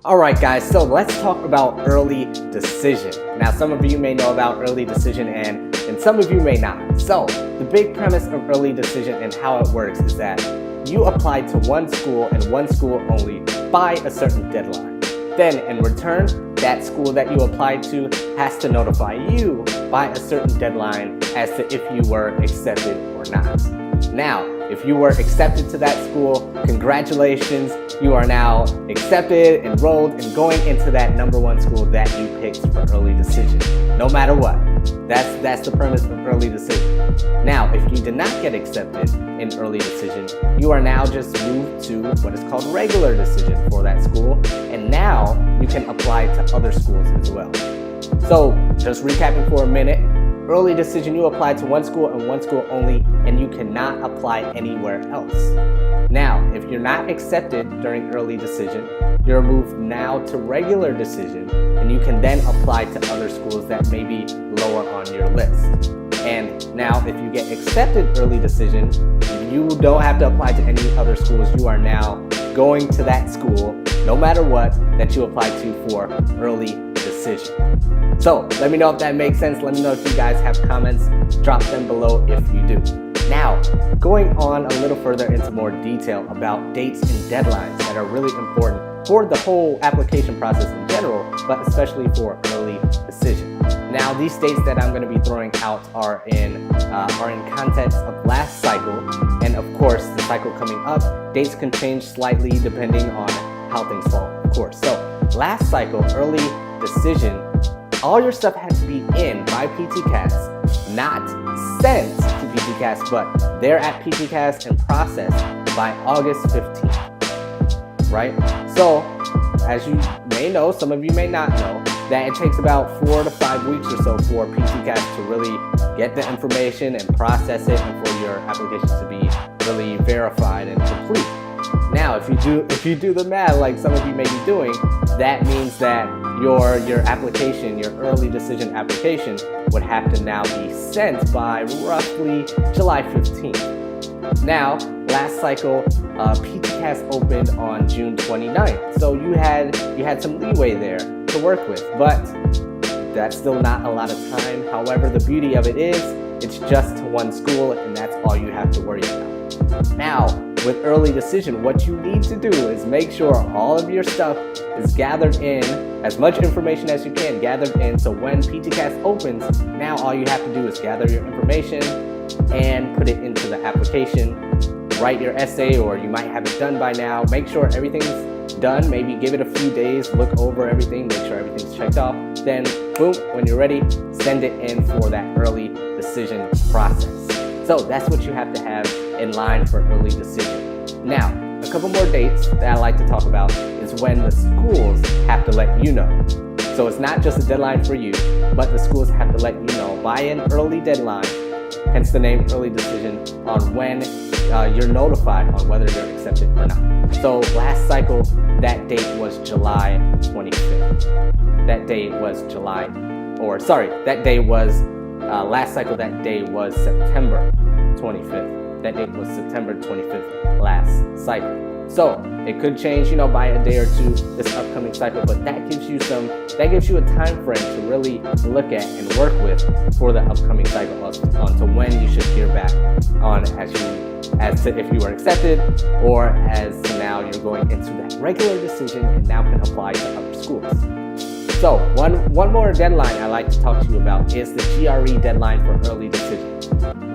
Alright guys, so let's talk about early decision. Now some of you may know about early decision and some of you may not. So the big premise of early decision and how it works is that you apply to one school and one school only by a certain deadline. Then in return, that school that you applied to has to notify you by a certain deadline as to if you were accepted or not. Now, if you were accepted to that school, congratulations, you are now accepted, enrolled, and going into that number one school that you picked for early decision, no matter what. That's the premise of early decision. Now, if you did not get accepted in early decision, you are now just moved to what is called regular decision for that school, and now you can apply to other schools as well. So, just recapping for a minute, early decision, you apply to one school and one school only, and you cannot apply anywhere else. Now, if you're not accepted during early decision, you're moved now to regular decision, and you can then apply to other schools that may be lower on your list. And now, if you get accepted early decision, you don't have to apply to any other schools. You are now going to that school, no matter what, that you applied to for early decision. So let me know if that makes sense. Let me know if you guys have comments. Drop them below if you do. Now, going on a little further into more detail about dates and deadlines that are really important for the whole application process in general, but especially for early decision. Now, these dates that I'm going to be throwing out are in context of last cycle, and of course, the cycle coming up, dates can change slightly depending on how things fall, of course. So, last cycle, early decision, all your stuff has to be in by PTCast, not sent to PTCast, but they're at PTCast and processed by August 15th, right? So, as you may know, some of you may not know, that it takes about 4 to 5 weeks or so for PTCast to really get the information and process it and for your application to be really verified and complete. Now, if you do the math like some of you may be doing, that means that your application, your early decision application, would have to now be sent by roughly July 15th. Now, last cycle, PTCast opened on June 29th, so you had some leeway there to work with, but that's still not a lot of time. However, the beauty of it is, it's just one school, and that's all you have to worry about. Now, with early decision, what you need to do is make sure all of your stuff is gathered in, as much information as you can gathered in, so when PTCast opens, now all you have to do is gather your information and put it into the application, write your essay, or you might have it done by now. Make sure everything's done, maybe give it a few days, look over everything, make sure everything's checked off, then boom, when you're ready, send it in for that early decision process. So that's what you have to have in line for early decision. Now, a couple more dates that I like to talk about is when the schools have to let you know. So it's not just a deadline for you, but the schools have to let you know by an early deadline, hence the name early decision, on when you're notified on whether you're accepted or not. So last cycle, that date was July 25th. Last cycle, that day was September 25th. That date was September 25th last cycle. So it could change, by a day or two this upcoming cycle, but that gives you a time frame to really look at and work with for the upcoming cycle on to when you should hear back on as to if you were accepted, or as to now you're going into that regular decision and now can apply to other schools. So one more deadline I like to talk to you about is the GRE deadline for early decision.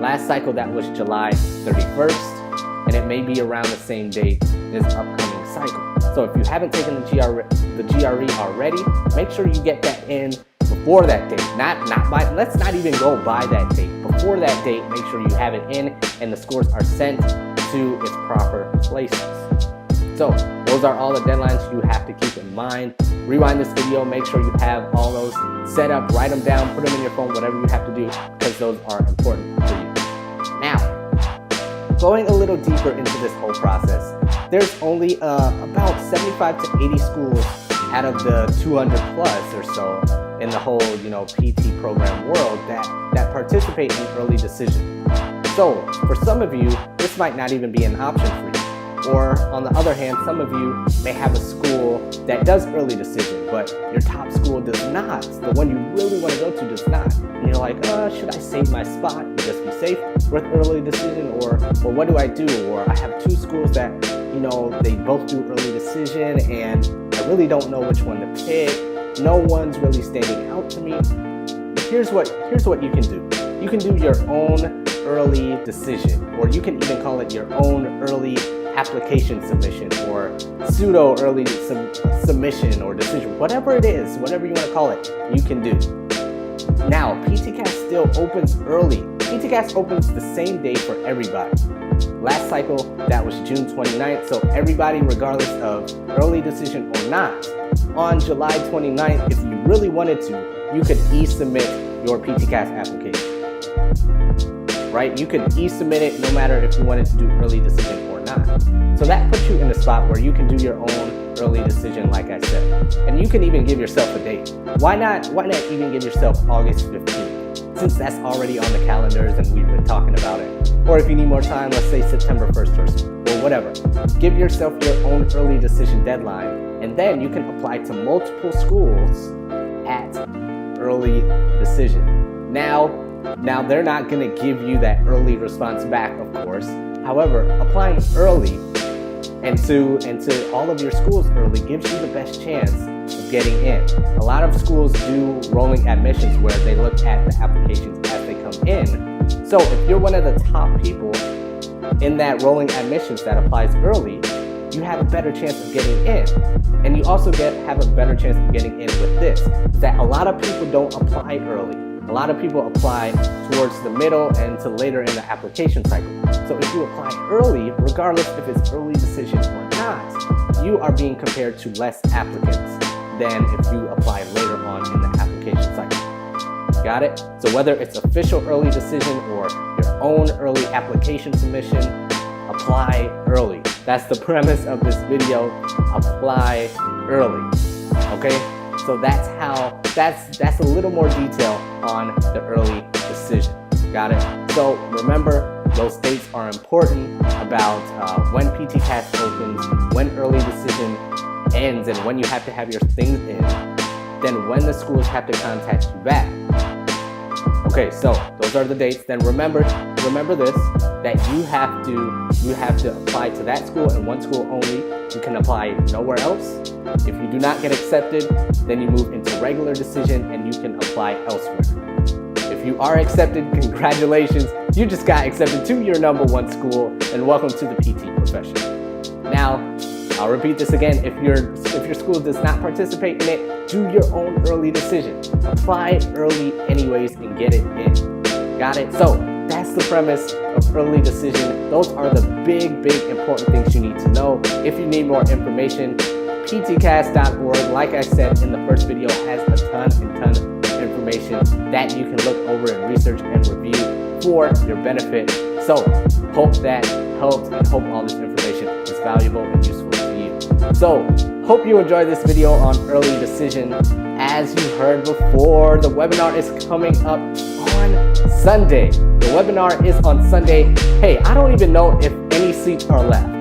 Last cycle, that was July 31st, and it may be around the same date this upcoming cycle. So if you haven't taken the GRE already, make sure you get that in before that date. Let's not even go by that date. Before that date, make sure you have it in and the scores are sent to its proper places. So those are all the deadlines you have to keep in mind. Rewind this video, make sure you have all those set up, write them down, put them in your phone, whatever you have to do, because those are important for you. Now, going a little deeper into this whole process, there's only about 75 to 80 schools out of the 200 plus or so in the whole, PT program world that participate in early decision. So for some of you, this might not even be an option for you. Or on the other hand, some of you may have a school that does early decision, but your top school does not. The one you really want to go to does not. And you're like, should I save my spot and just be safe with early decision, or what do I do? Or I have two schools that, they both do early decision and I really don't know which one to pick. No one's really standing out to me. Here's what you can do. You can do your own early decision, or you can even call it your own early application submission, or pseudo early submission or decision, whatever it is, whatever you want to call it, you can do. Now, PTCAS still opens early. PTCAS opens the same day for everybody. Last cycle, that was June 29th, so everybody, regardless of early decision or not, on July 29th, if you really wanted to, you could e-submit your PTCAS application. Right? You could e-submit it no matter if you wanted to do early decision or not. So that puts you in a spot where you can do your own early decision, like I said. And you can even give yourself a date. Why not even give yourself August 15th, since that's already on the calendars and we've been talking about it. Or if you need more time, let's say September 1st or whatever. Give yourself your own early decision deadline, and then you can apply to multiple schools at early decision. Now they're not going to give you that early response back, of course. However, applying early and to all of your schools early gives you the best chance of getting in. A lot of schools do rolling admissions where they look at the applications as they come in. So if you're one of the top people in that rolling admissions that applies early, you have a better chance of getting in. And you also have a better chance of getting in with this, that a lot of people don't apply early. A lot of people apply towards the middle and to later in the application cycle. So if you apply early, regardless if it's early decision or not, you are being compared to less applicants than if you apply later on in the application cycle. Got it? So whether it's official early decision or your own early application submission, apply early. That's the premise of this video. Apply early. Okay? So that's a little more detail on the early decision. Got it? So remember, those dates are important about when PTCAS opens, when early decision ends, and when you have to have your things in, then when the schools have to contact you back. Okay, so those are the dates. Then remember this, that you have to apply to that school and one school only. You can apply nowhere else. If you do not get accepted, then you move into regular decision and you can apply elsewhere. If you are accepted, congratulations. You just got accepted to your number one school, and welcome to the PT profession. Now, I'll repeat this again. If your school does not participate in it, do your own early decision. Apply early anyways and get it in. Got it? So that's the premise of early decision. Those are the big important things you need to know. If you need more information, ptcas.org, like I said in the first video, has a ton of information that you can look over and research and review for your benefit. So hope that helped and hope all this information is valuable and useful to you. So hope you enjoyed this video on early decision. As you heard before, the webinar is coming up on Sunday. The webinar is on Sunday. Hey, I don't even know if any seats are left.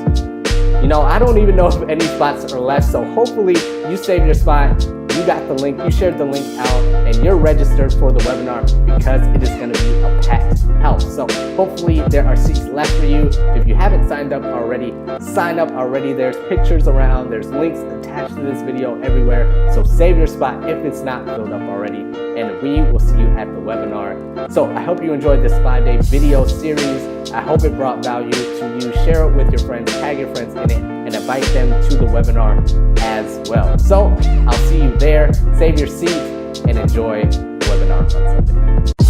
I don't even know if any spots are left, so hopefully you saved your spot, you got the link, you shared the link out, and you're registered for the webinar because it is going to be a packed house. So hopefully there are seats left for you. If you haven't signed up already, sign up already. There's pictures around, there's links attached to this video everywhere, so save your spot if it's not filled up already, and we will see you at the webinar. So I hope you enjoyed this 5-day video series. I hope it brought value to you. Share it with your friends, tag your friends in it, and invite them to the webinar as well. So I'll see you there. Save your seat and enjoy the webinar on Sunday.